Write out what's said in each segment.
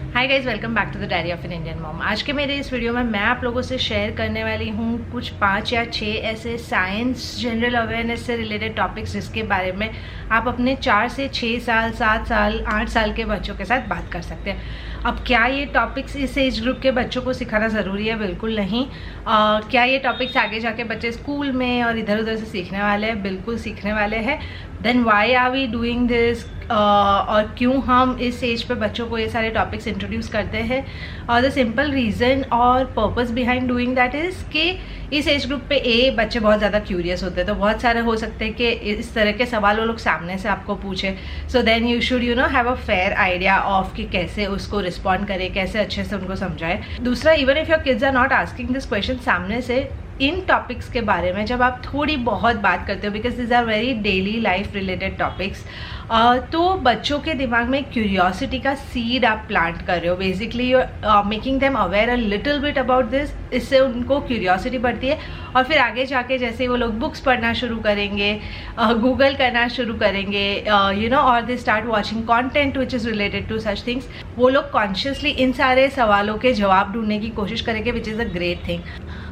Hi guys, welcome back to the diary of an Indian mom. आज के मेरे इस वीडियो में मैं आप लोगों से शेयर करने वाली हूँ कुछ 5 या 6 ऐसे साइंस जनरल अवेयरनेस से रिलेटेड टॉपिक्स जिसके बारे में आप अपने 4 से 6 साल, 7 साल, 8 साल के बच्चों के साथ बात कर सकते हैं। अब क्या ये टॉपिक्स इस एज ग्रुप के बच्चों को सिखाना ज़रूरी है? बिल्कुल नहीं। क्या ये टॉपिक्स आगे जाके बच्चे स्कूल में और इधर उधर से सीखने वाले हैं? बिल्कुल सीखने वाले हैं। Then why are we doing this? और क्यों हम इस एज पे बच्चों को ये सारे टॉपिक्स इंट्रोड्यूस करते हैं? और द सिंपल रीज़न और purpose behind doing that is कि इस एज ग्रुप पे बच्चे बहुत ज़्यादा क्यूरियस होते हैं, तो बहुत सारे हो सकते हैं कि इस तरह के सवाल वो लोग सामने से आपको पूछे। So then you should have a fair idea of कि कैसे उसको रिस्पॉन्ड करे, कैसे अच्छे से उनको समझाए। दूसरा, even if your kids are not asking this question सामने से, इन टॉपिक्स के बारे में जब आप थोड़ी बहुत बात करते हो, because this are very daily life related topics, तो बच्चों के दिमाग में क्यूरियोसिटी का सीड आप प्लांट कर रहे हो। Basically you making them aware a little bit about this. इससे उनको क्यूरियोसिटी बढ़ती है और फिर आगे जाके जैसे वो लोग बुक्स पढ़ना शुरू करेंगे, गूगल करना शुरू करेंगे, और they start watching content which is related to such things, वो लोग कॉन्शियसली इन सारे सवालों के जवाब ढूंढने की कोशिश करेंगे, which is a great thing.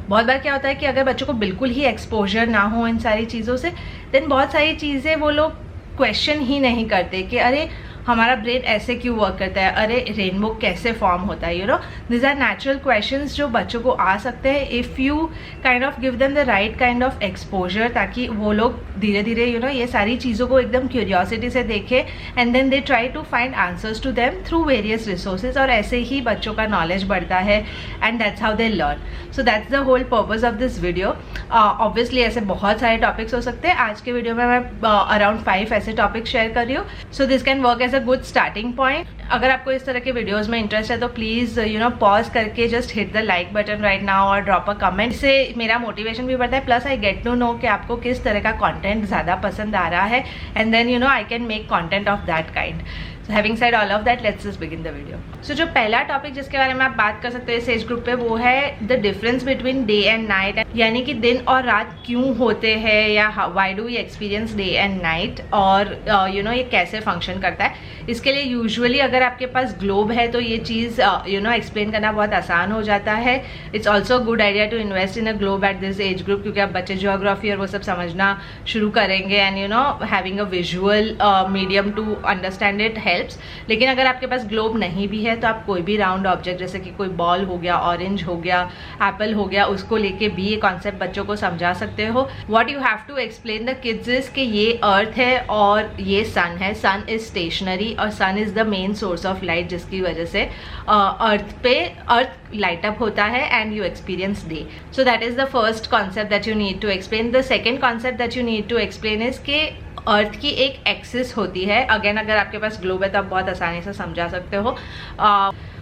बहुत बार क्या होता है कि अगर बच्चों को बिल्कुल ही एक्सपोजर ना हो इन सारी चीज़ों से, देन बहुत सारी चीज़ें वो लोग क्वेश्चन ही नहीं करते कि अरे हमारा ब्रेन ऐसे क्यों वर्क करता है, अरे रेनबो कैसे फॉर्म होता है। दिस आर नेचुरल क्वेश्चंस जो बच्चों को आ सकते हैं if you kind of give them the right kind of exposure, ताकि वो लोग धीरे धीरे ये सारी चीज़ों को एकदम क्यूरियोसिटी से देखें and then they try to find answers to them through various resources. और ऐसे ही बच्चों का नॉलेज बढ़ता है and that's how they learn. So that's the whole purpose of this video. Obviously ऐसे बहुत सारे टॉपिक्स हो सकते हैं। आज के वीडियो में मैं अराउंड 5 ऐसे टॉपिक्स शेयर कर रही हूँ। So this can work as a good starting point. अगर आपको इस तरह के वीडियोस में इंटरेस्ट है तो प्लीज़ पॉज करके just hit the like button right now और ड्रॉप अ कमेंट। इससे मेरा मोटिवेशन भी बढ़ता है, plus I get to know कि आपको किस तरह का कंटेंट ज़्यादा पसंद आ रहा है and then I can make content of that kind. So having said all of that, let's just begin the video. So जो पहला टॉपिक जिसके बारे में आप बात कर सकते हो इस एज ग्रुप पे, वो है the difference between day and night, यानी कि दिन और रात क्यों होते हैं या why do we experience day and night, और ये कैसे फंक्शन करता है। इसके लिए यूजुअली अगर आपके पास ग्लोब है तो ये चीज़ एक्सप्लेन करना बहुत आसान हो जाता है। It's also good idea to invest in a globe at this age group, क्योंकि अब बच्चे जियोग्राफी और वो सब समझना शुरू करेंगे and having a visual medium to understand it helps. लेकिन अगर आपके पास ग्लोब नहीं भी है तो आप कोई भी राउंड ऑब्जेक्ट, जैसे कि कोई बॉल हो गया, ऑरेंज हो गया, एप्पल हो गया, उसको लेके भी ये कॉन्सेप्ट बच्चों को समझा सकते हो। What you have to explain the kids is कि ये अर्थ है और ये सन है। सन इज स्टेशनरी और sun is the main source of light, जिसकी वजह से अर्थ लाइट अप होता है and you experience day. So that is the first concept that you need to explain. The second concept that you need to explain is के earth की एक axis होती है। अगेन अगर आपके पास ग्लोब है तो आप बहुत आसानी से समझा सकते हो,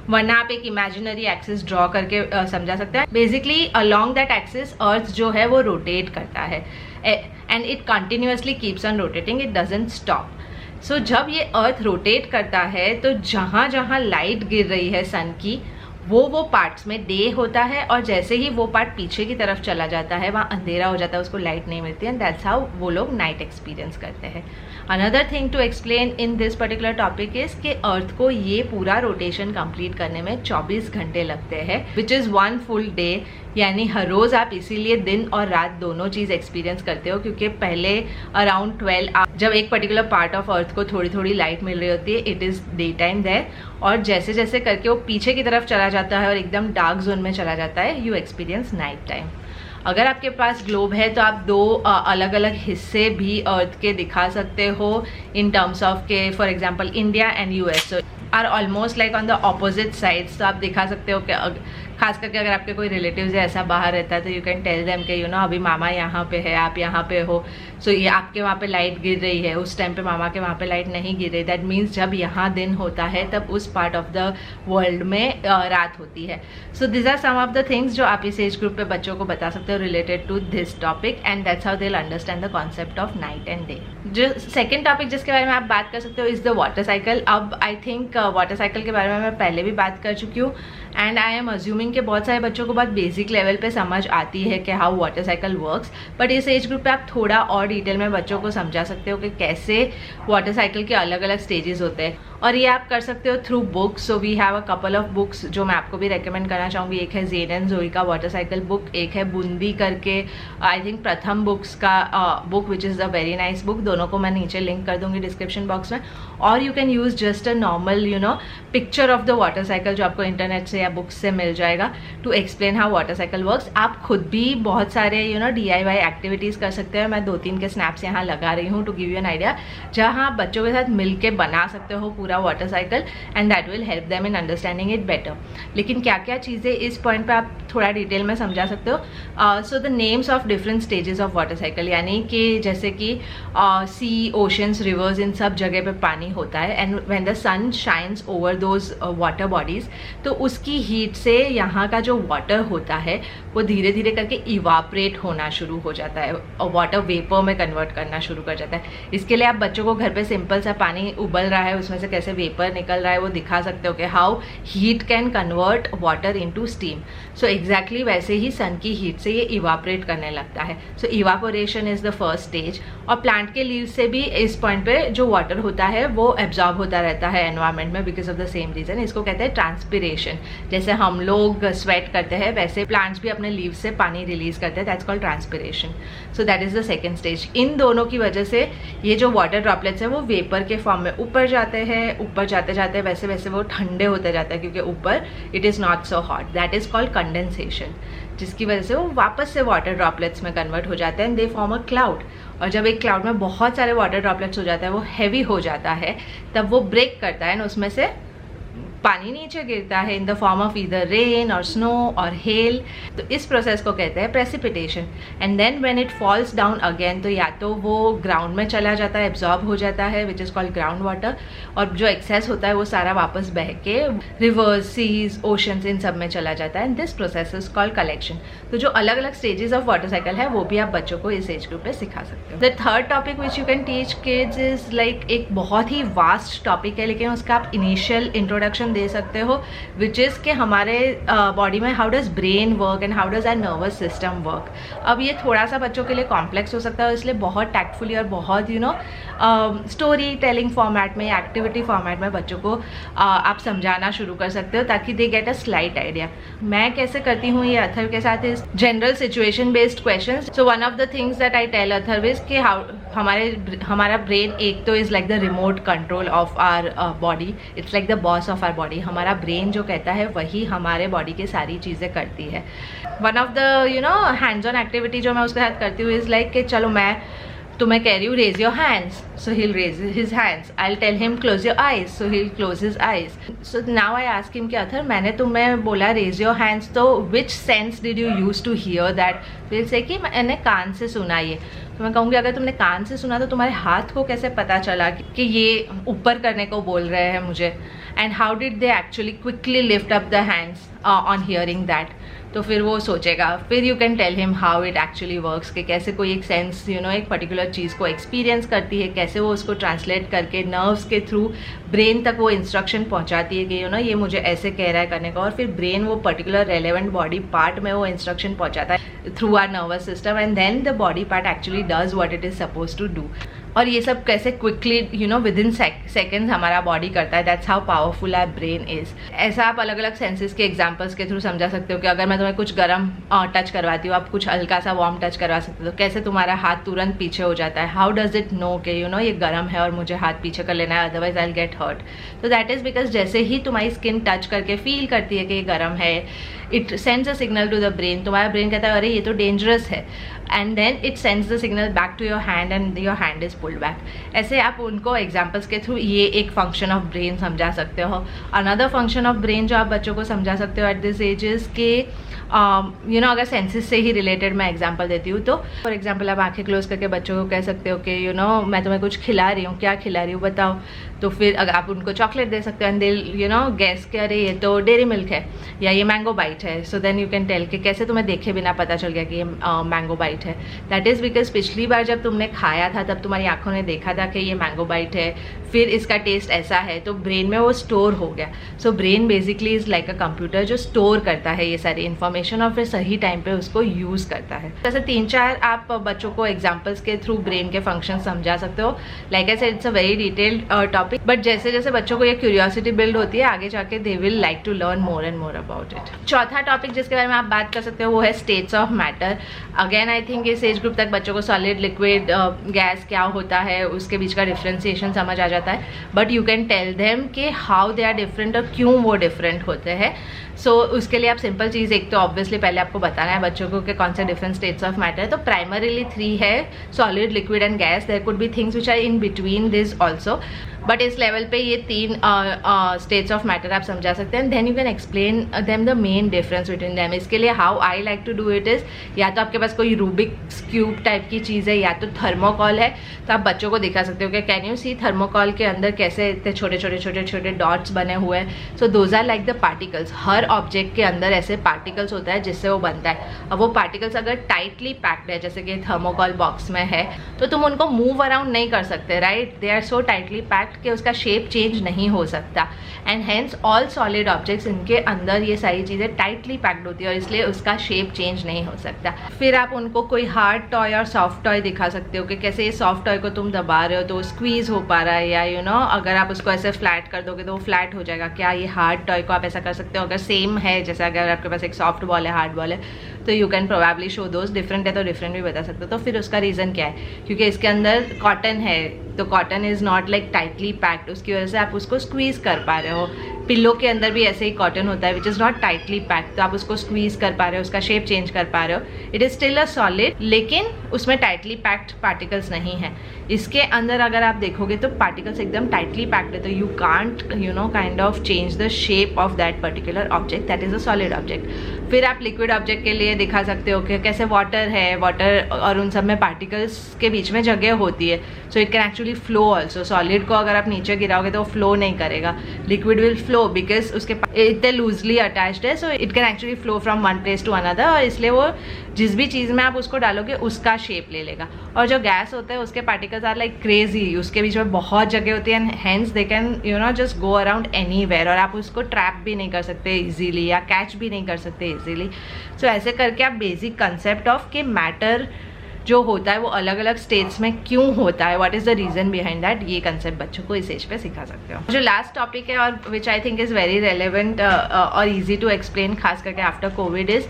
वरना आप एक इमेजिनरी एक्सिस ड्रॉ करके समझा सकते हैं। Basically along that axis earth जो है वो रोटेट करता है and it continuously keeps on rotating, it doesn't stop. So जब ये अर्थ रोटेट करता है तो जहाँ जहाँ लाइट गिर रही है सन की, वो पार्ट्स में डे होता है, और जैसे ही वो पार्ट पीछे की तरफ चला जाता है वहाँ अंधेरा हो जाता है, उसको लाइट नहीं मिलती, एंड दैट्स हाउ वो लोग नाइट एक्सपीरियंस करते हैं। Another thing to explain in this particular topic is कि अर्थ को ये पूरा रोटेशन कंप्लीट करने में 24 घंटे लगते हैं, विच इज़ 1 फुल डे। यानी हर रोज़ आप इसीलिए दिन और रात दोनों चीज़ एक्सपीरियंस करते हो, क्योंकि पहले अराउंड 12 जब एक पर्टिकुलर पार्ट ऑफ अर्थ को थोड़ी थोड़ी लाइट मिल रही होती है, it is day time there, और जैसे जैसे करके वो पीछे की तरफ चला जाता है और एकदम डार्क जोन में चला जाता है, यू एक्सपीरियंस नाइट टाइम। अगर आपके पास ग्लोब है तो आप 2 अलग अलग हिस्से भी अर्थ के दिखा सकते हो इन टर्म्स ऑफ के for example India and US are almost like on the opposite sides. तो आप दिखा सकते हो कि खास करके अगर आपके कोई रिलेटिव्स ऐसा बाहर रहता है तो यू कैन टेल देम कि अभी मामा यहाँ पे है, आप यहाँ पे हो, सो ये आपके वहाँ पे लाइट गिर रही है, उस टाइम पे मामा के वहाँ पे लाइट नहीं गिर रही। दैट मीन्स जब यहाँ दिन होता है तब उस पार्ट ऑफ द वर्ल्ड में रात होती है। So this are some of the things जो आप इस एज ग्रुप पे बच्चों को बता सकते हो related to this topic, and that's how they will understand the concept of night and day. जो सेकेंड टॉपिक जिसके बारे में आप बात कर सकते हो इज द वाटर साइकिल। अब आई थिंक वाटर साइकिल के बारे में मैं पहले भी बात कर चुकी हूँ, एंड आई एम अज्यूमिंग कि बहुत सारे बच्चों को बहुत बेसिक लेवल पे समझ आती है कि how water cycle works, but इस एज ग्रुप पे आप थोड़ा और डिटेल में बच्चों को समझा सकते हो कि कैसे वाटर साइकिल के अलग अलग स्टेजेस होते हैं। और ये आप कर सकते हो through books. So we have a couple of books जो मैं आपको भी रेकमेंड करना चाहूँगी. एक है ज़ेन एंड ज़ोई का वाटर साइकिल बुक, एक है बूंदी करके आई थिंक प्रथम बुक्स का book which is a very nice book. दोनों को मैं नीचे लिंक कर दूँगी डिस्क्रिप्शन बॉक्स में. और you can use just a normal picture of the water cycle जो आपको इंटरनेट से या बुक्स से मिल जाएगा to explain how water cycle works. आप खुद भी बहुत सारे DIY एक्टिविटीज़ कर सकते हैं. मैं 2-3 के स्नैप्स यहाँ लगा रही हूँ to give you an idea, जहाँ आप बच्चों के साथ मिल के बना सकते हो पूरा water cycle and that will help them in understanding it better. लेकिन क्या क्या चीज़ें इस पॉइंट पे आप थोड़ा डिटेल में समझा सकते हो. So the names of different stages of water cycle, यानी कि जैसे कि सी, ओशंस, रिवर्स, इन सब जगह पे पानी होता है. And when the sun shines over those water bodies, तो उसकी हीट से यहाँ का जो वाटर होता है वो धीरे धीरे करके इवापरेट होना शुरू हो जाता है और वाटर वेपर में कन्वर्ट करना शुरू कर जाता है. इसके लिए आप बच्चों को घर पे सिंपल सा पानी उबल रहा है उसमें से कैसे वेपर निकल रहा है वो दिखा सकते हो कि how heat can convert water into steam. So exactly वैसे ही सन की हीट से ये इवापरेट करने लगता है. So evaporation is the first stage. और प्लांट के लीव से भी इस पॉइंट पे जो वाटर होता है वो एब्जॉर्ब होता रहता है एनवायरमेंट में because of the same reason. इसको कहते हैं ट्रांसपिरेशन. जैसे हम लोग स्वेट करते हैं वैसे प्लांट्स भी अपने लीव से पानी रिलीज करते हैं. That's called transpiration. So that is the second stage. इन दोनों की वजह से ये जो वाटर ड्रॉपलेट्स हैं वो वेपर के फॉर्म में ऊपर जाते हैं. ऊपर जाते जाते वैसे वैसे वो ठंडे होते जाते हैं क्योंकि ऊपर it is not so hot. That is called condensation, जिसकी वजह से वो वापस से वाटर ड्रॉपलेट्स में कन्वर्ट हो जाते हैं and they form a cloud. और जब एक क्लाउड में बहुत सारे वाटर ड्रॉपलेट्स हो जाता है, वो हैवी हो जाता है, तब वो ब्रेक करता है और उसमें से पानी नीचे गिरता है in the form of either rain or snow or hail. तो इस प्रोसेस को कहते हैं precipitation. And then when it falls down again, तो या तो वो ग्राउंड में चला जाता है, एब्जॉर्ब हो जाता है which is called ground water, और जो एक्सेस होता है वो सारा वापस बह के रिवर्स, सीज, ओशंस इन सब में चला जाता है. And this process is called collection. तो जो अलग अलग स्टेजेस ऑफ वाटर साइकिल है वो भी आप बच्चों को इस एज ग्रुप में सिखा सकते हो. The third topic which you can teach kids is like एक बहुत ही वास्ट टॉपिक है, लेकिन उसका आप इनिशियल इंट्रोडक्शन दे सकते हो विच इज़ के हमारे बॉडी में how does brain work and how does our nervous system work. अब ये थोड़ा सा बच्चों के लिए कॉम्प्लेक्स हो सकता है, इसलिए बहुत टैक्टफुली और बहुत स्टोरी टेलिंग फॉर्मेट में या एक्टिविटी फॉर्मेट में बच्चों को आप समझाना शुरू कर सकते हो ताकि they get a slight idea. मैं कैसे करती हूँ ये अथर्व के साथ is general situation based question. So one of the things that I tell Atharv is कि हमारा ब्रेन एक तो is like the remote control of our body. It's like the boss of our body. हमारा ब्रेन जो कहता है वही हमारे बॉडी की सारी चीज़ें करती है. One of the hands on activity जो मैं उसके साथ करती हूँ इज़ लाइक कि चलो मैं तुम्हें कह रही हूँ raise your hands, so he raise his hands. I tell him close your eyes, so he close his eyes. So now I ask him कि अथर मैंने तुम्हें बोला रेज योर हैंड्स, तो which sense did you use to hear that. Will say कि मैंने कान से सुना ये. तो मैं कहूँगी अगर तुमने कान से सुना तो तुम्हारे हाथ को कैसे पता चला कि ये ऊपर करने को बोल रहे हैं मुझे. And how did they actually quickly lift up the hands on hearing that. तो फिर वो सोचेगा. फिर you can tell him how it actually works, कि कैसे कोई एक सेंस एक पर्टिकुलर चीज़ को एक्सपीरियंस करती है, कैसे वो उसको ट्रांसलेट करके नर्व्स के थ्रू ब्रेन तक वो इंस्ट्रक्शन पहुंचाती है कि ये मुझे ऐसे कह रहा है करने का. और फिर ब्रेन वो पर्टिकुलर रेलेवेंट बॉडी पार्ट में वो इंस्ट्रक्शन पहुंचाता है through our nervous system and then the body part actually does what it is suppose to do. और ये सब कैसे क्विकली विद इन सेकेंड्स हमारा बॉडी करता है. That's how powerful our brain is. ऐसा आप अलग अलग सेंसेस के एग्जांपल्स के थ्रू समझा सकते हो कि अगर मैं तुम्हें कुछ गर्म टच करवाती हूँ, आप कुछ हल्का सा वार्म टच करवा सकते हो, तो कैसे तुम्हारा हाथ तुरंत पीछे हो जाता है. हाउ डज इट नो कि ये गर्म है और मुझे हाथ पीछे कर लेना है, otherwise I will get hurt. तो दैट इज बिकॉज जैसे ही तुम्हारी स्किन टच करके फील करती है कि ये गर्म है, it sends a signal to the brain. तुम्हारा ब्रेन कहता है अरे ये तो डेंजरस है, and then it sends the signal back to your hand and your hand is pulled back. ऐसे आप उनको एग्जाम्पल्स के थ्रू ये एक फंक्शन ऑफ ब्रेन समझा सकते हो. अनदर फंक्शन ऑफ ब्रेन जो आप बच्चों को समझा सकते हो एट दिस एजेस के अगर सेंसेस से ही रिलेटेड मैं एग्जांपल देती हूँ तो फॉर एग्जांपल आप आंखें क्लोज करके बच्चों को कह सकते हो कि मैं तुम्हें कुछ खिला रही हूँ, क्या खिला रही हूँ बताओ. तो फिर अगर आप उनको चॉकलेट दे सकते हो एंड दे गैस के अरे ये तो डेयरी मिल्क है या ये मैंगो बाइट है. So then you can tell कि कैसे तुम्हें देखे बिना पता चल गया कि ये मैंगो बाइट है. दैट इज़ बिकॉज पिछली बार जब तुमने खाया था तब तुम्हारी आंखों ने देखा था कि ये मैंगो बाइट है, फिर इसका टेस्ट ऐसा है, तो ब्रेन में वो स्टोर हो गया. So brain basically is like a computer जो स्टोर करता है ये सारी इन्फॉर्मेशन इन्फॉर्मेशन और फिर सही टाइम पे उसको यूज़ करता है। जैसे 3-4 आप बच्चों को एग्जाम्पल्स के थ्रू ब्रेन के फंक्शन समझा सकते हो। Like I said, it's a very detailed topic, but जैसे जैसे बच्चों को ये क्यूरियोसिटी बिल्ड होती है आगे जाके they will like to learn more and more about it. चौथा टॉपिक जिसके बारे में आप बात कर सकते हो वो है states of matter. Again I think इस एज ग्रुप तक बच्चों को सॉलिड, लिक्विड, गैस क्या होता है उसके बीच का डिफ्रेंसिएशन समझ आ जाता है, but you can tell them कि हाउ दे आर डिफरेंट और क्यों वो डिफरेंट होते हैं। सो उसके लिए आप सिंपल चीज़, एक तो ऑब्वियसली पहले आपको बताना है बच्चों को कि कौन से डिफरेंट स्टेट्स ऑफ मैटर है। तो प्राइमरीली 3 है, solid, liquid and gas. There could be things which are in between this also, but इस लेवल पे ये 3 स्टेट्स ऑफ मैटर आप समझा सकते हैं। Then you can explain them the main difference between them. इसके लिए how I like to do it is, या तो आपके पास कोई रूबिक्स क्यूब टाइप की चीज़ है या तो थर्मोकॉल है, तो आप बच्चों को दिखा सकते हो कि कैन यू सी थर्मोकॉल के अंदर कैसे इतने छोटे छोटे छोटे छोटे डॉट्स बने हुए हैं। So those are like the particles. हर ऑब्जेक्ट के अंदर ऐसे पार्टिकल्स होता है जिससे वो बनता है। अब वो पार्टिकल्स अगर टाइटली पैक्ड है, जैसे कि थर्मोकॉल बॉक्स में है, तो तुम उनको मूव अराउंड नहीं कर सकते, right? They are so tightly packed कि उसका शेप चेंज नहीं हो सकता। And hence all solid objects, इनके अंदर ये सारी चीज़ें टाइटली पैक्ड होती है और इसलिए उसका शेप चेंज नहीं हो सकता। फिर आप उनको कोई हार्ड टॉय और सॉफ्ट टॉय दिखा सकते हो कि कैसे ये सॉफ्ट टॉय को तुम दबा रहे हो तो स्क्वीज हो पा रहा है, या यू नो अगर आप उसको ऐसे फ्लैट कर दोगे तो वो फ्लैट हो जाएगा। क्या ये हार्ड टॉय को आप ऐसा कर सकते हो? अगर सेम है, जैसे अगर आपके पास एक सॉफ्ट बॉल है, हार्ड बॉल है, तो you can probably show those. Different है तो डिफरेंट भी बता सकते हो। तो फिर उसका रीज़न क्या है? क्योंकि इसके अंदर कॉटन है, तो cotton is not like tightly packed, उसकी वजह से आप उसको स्क्वीज़ कर पा रहे हो। पिल्लो के अंदर भी ऐसे ही कॉटन होता है which is not tightly packed, तो आप उसको स्क्वीज़ कर पा रहे हो, उसका शेप चेंज कर पा रहे हो। It is still a solid, लेकिन उसमें टाइटली पैक्ड पार्टिकल्स नहीं है। इसके अंदर अगर आप देखोगे तो पार्टिकल्स एकदम टाइटली पैक्ड है, तो you can't you know kind of change the shape of that particular object, that is a solid object. फिर आप लिक्विड ऑब्जेक्ट के लिए दिखा सकते हो कि कैसे वाटर है, वाटर और उन सब में पार्टिकल्स के बीच में जगह होती है, so it can actually flow also. Solid को अगर आप नीचे गिराओगे तो वो फ्लो नहीं करेगा, लिक्विड विल फ्लो बिकॉज उसके इतने लूजली अटैच्ड है, so it can actually flow from one place to another, और इसलिए वो जिस भी चीज़ में आप उसको डालोगे उसका शेप ले लेगा। और जो गैस होता है उसके पार्टिकल्स आर लाइक क्रेजी, उसके बीच में बहुत जगह होती है and hence they can you know just go around anywhere, और आप उसको ट्रैप भी नहीं कर सकते इजीली या कैच भी नहीं कर सकते इजीली। सो ऐसे करके आप बेसिक कंसेप्ट ऑफ कि मैटर जो होता है वो अलग अलग स्टेट्स में क्यों होता है, what is the reason behind that, ये कंसेप्ट बच्चों को इस एज पे सिखा सकते हो। जो लास्ट टॉपिक है और which I think is very relevant और ईजी टू एक्सप्लेन, खास करके आफ्टर कोविड, इज़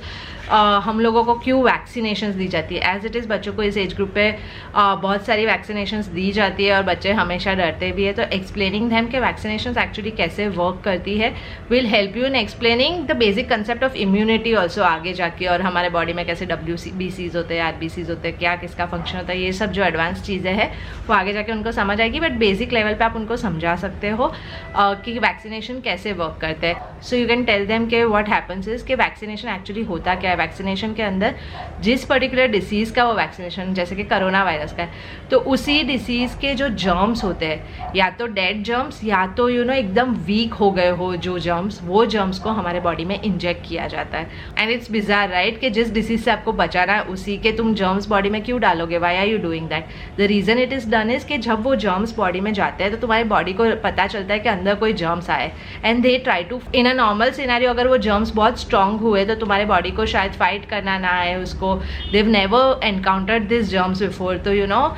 हम लोगों को क्यों वैक्सीनेशंस दी जाती है। एज इट इज़ बच्चों को इस एज ग्रुप पे बहुत सारी वैक्सीनेशंस दी जाती है और बच्चे हमेशा डरते भी है। तो एक्सप्लेनिंग दैम के वैक्सीनेशंस एक्चुअली कैसे वर्क करती है will help you in explaining the basic concept of immunity also आगे जाके, और हमारे बॉडी में कैसे WBCs होते हैं, RBCs होते हैं, क्या किसका फंक्शन होता है, ये सब जो एडवांस चीज़ें हैं वो आगे जाके उनको समझ आएगी। बट बेसिक लेवल पे आप उनको समझा सकते हो कि वैक्सीनेशन कैसे वर्क करते हैं। So you can tell them के व्हाट हैपन्स इज कि वैक्सीनेशन एक्चुअली होता क्या है। वैक्सीनेशन के अंदर जिस पर्टिकुलर डिसीज़ का वो वैक्सीनेशन, जैसे कि कोरोना वायरस का है, तो उसी डिसीज़ के जो जर्म्स होते हैं, या तो डेड जर्म्स या तो यू नो एकदम वीक हो गए हो जो जर्म्स, वो जर्म्स को हमारे बॉडी में इंजेक्ट किया जाता है। एंड इट्स बिजार राइट कि जिस डिसीज से आपको बचाना है उसी के तुम जर्म्स बॉडी में क्यों डालोगे? Why are you doing that? The reason it is done is कि जब वो जर्म्स बॉडी में जाते हैं तो तुम्हारी बॉडी को पता चलता है कि अंदर कोई जर्म्स आए, and they try to, in a normal scenario अगर वो जर्म्स बहुत स्ट्रांग हुए तो तुम्हारे बॉडी को शायद फाइट करना ना आए उसको, they've never encountered this germs before, तो you know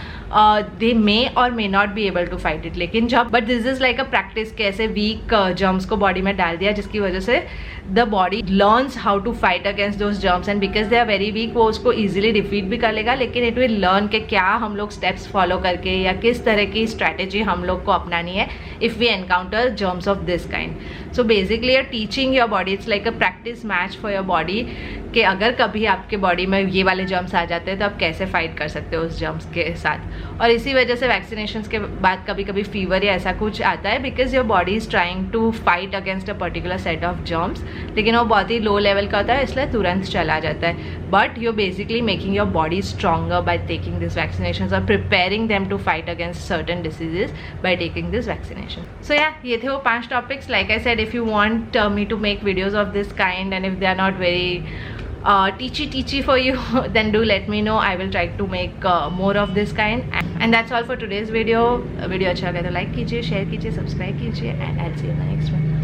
they may or may not be able to fight it. लेकिन जब, but this is like a practice के ऐसे वीक जर्म्स को बॉडी में डाल दिया जिसकी वजह से the body learns how to fight against those germs, and because they are very weak वो उसको ईजिली डिफीट भी कर लेगा, लेकिन इट विल लर्न के क्या हम लोग स्टेप्स फॉलो करके या किस तरह की स्ट्रैटेजी हम लोग को अपनानी है if we encounter germs of this kind. So basically are teaching your body, it's like a practice match for your body कि अगर कभी आपके बॉडी में ये वाले जर्म्स आ जाते हैं तो आप कैसे फाइट कर सकते हो उस जर्म्स के साथ। और इसी वजह से वैक्सीनेशन के बाद कभी कभी फीवर या ऐसा कुछ आता है because your body is trying to fight against a particular set of germs, लेकिन वो बहुत ही लो लेवल का होता है इसलिए तुरंत चला जाता है। But you basically making your body stronger by taking this vaccination और preparing them to fight against certain diseases by taking this vaccination. So या ये थे वो 5 topics. Like I said, if you want me to make videos of this kind and if they are not very teachy for you then do let me know. I will try to make more of this kind, and that's all for today's video. Video अच्छा लगे तो like कीजिए, share कीजिए, subscribe कीजिए, and I'll see you in the next one.